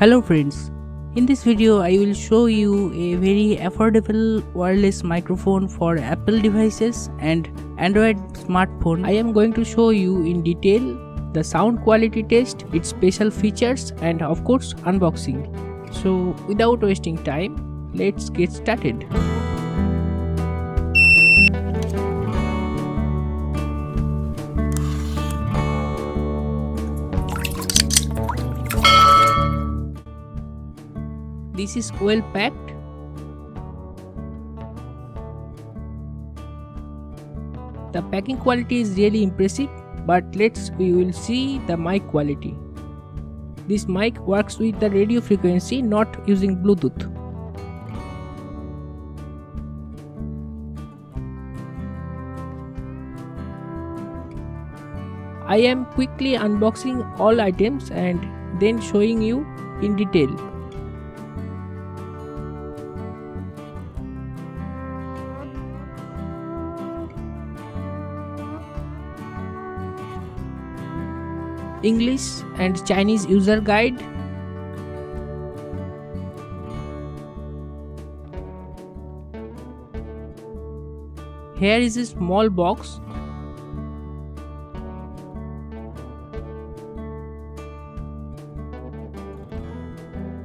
Hello friends, in this video I will show you a very affordable wireless microphone for Apple devices and Android smartphone. I am going to show you in detail the sound quality test, its special features and of course unboxing. So without wasting time, let's get started. This is well packed. The packing quality is really impressive, but we will see the mic quality. This mic works with the radio frequency, not using Bluetooth. I am quickly unboxing all items and then showing you in detail. English and Chinese user guide. Here is a small box.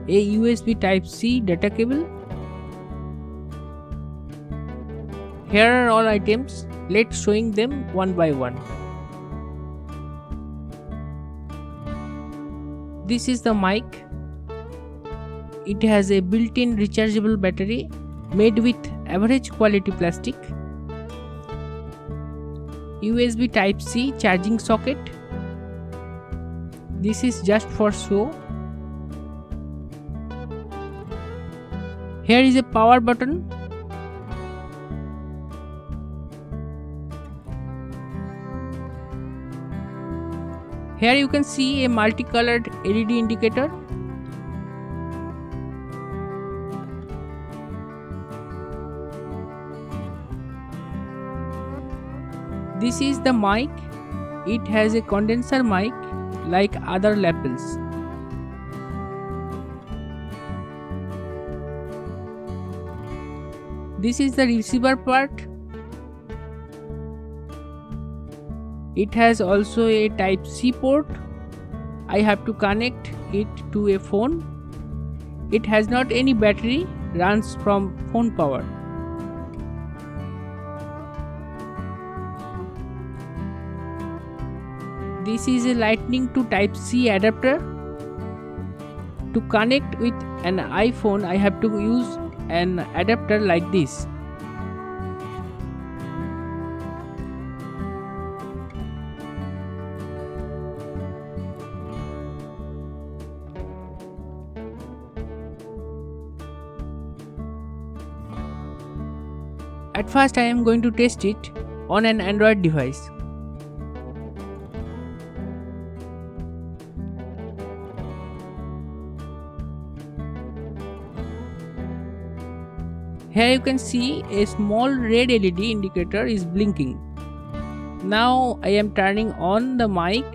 A USB Type-C data cable. Here are all items. Let's showing them one by one. This is the mic. It has a built-in rechargeable battery made with average quality plastic. USB Type-C charging socket. This is just for show. Here is a power button. Here you can see a multicolored LED indicator. This is the mic. It has a condenser mic like other lapels. This is the receiver part. It has also a Type-C port. I have to connect it to a phone. It has not any battery, runs from phone power. This is a Lightning to Type-C adapter. To connect with an iPhone, I have to use an adapter like this. At first I am going to test it on an Android device. Here you can see a small red LED indicator is blinking. Now I am turning on the mic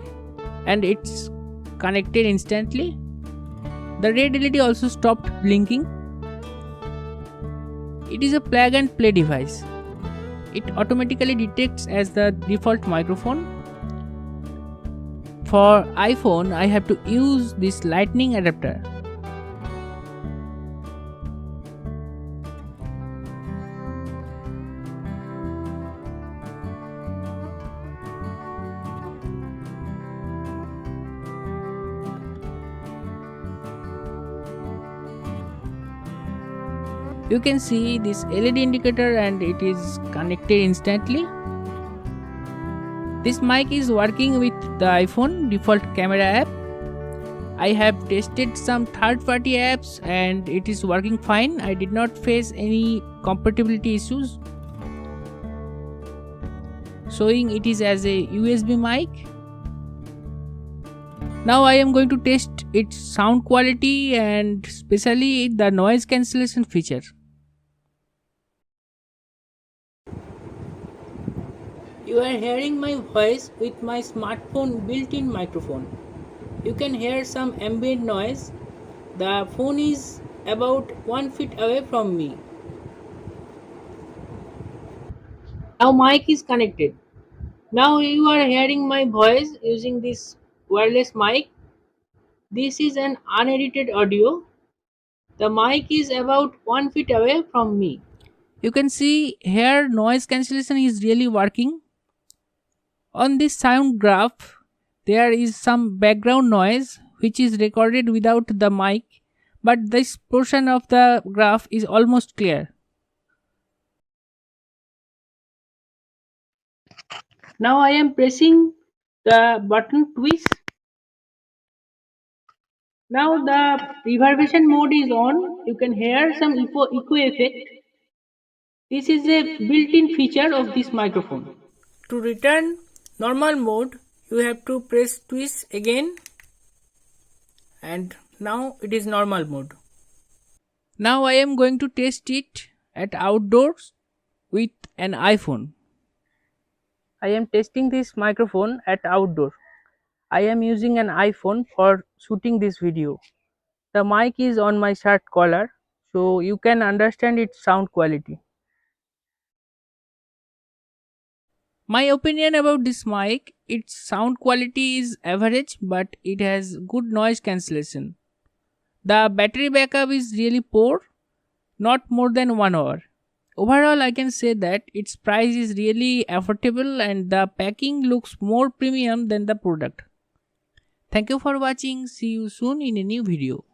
and it's connected instantly. The red LED also stopped blinking. It is a plug and play device. It automatically detects as the default microphone. For iPhone, I have to use this Lightning adapter. You can see this LED indicator and it is connected instantly. This mic is working with the iPhone default camera app. I have tested some third-party apps and it is working fine. I did not face any compatibility issues. Showing it is as a USB mic. Now I am going to test its sound quality and especially the noise cancellation feature. You are hearing my voice with my smartphone built-in microphone. You can hear some ambient noise. The phone is about 1 feet away from me. Now mic is connected. Now you are hearing my voice using this wireless mic. This is an unedited audio. The mic is about 1 feet away from me. You can see here noise cancellation is really working. On this sound graph, there is some background noise which is recorded without the mic, but this portion of the graph is almost clear. Now I am pressing the button twist. Now the reverberation mode is on. You can hear some echo effect. This is a built-in feature of this microphone. To return normal mode, you have to press twist again, and now it is normal mode. Now I am going to test it at outdoors with an iPhone. I am testing this microphone at outdoor. I am using an iPhone for shooting this video. The mic is on my shirt collar, so you can understand its sound quality. My opinion about this mic, its sound quality is average, but it has good noise cancellation. The battery backup is really poor, not more than 1 hour. Overall, I can say that its price is really affordable and the packing looks more premium than the product. Thank you for watching. See you soon in a new video.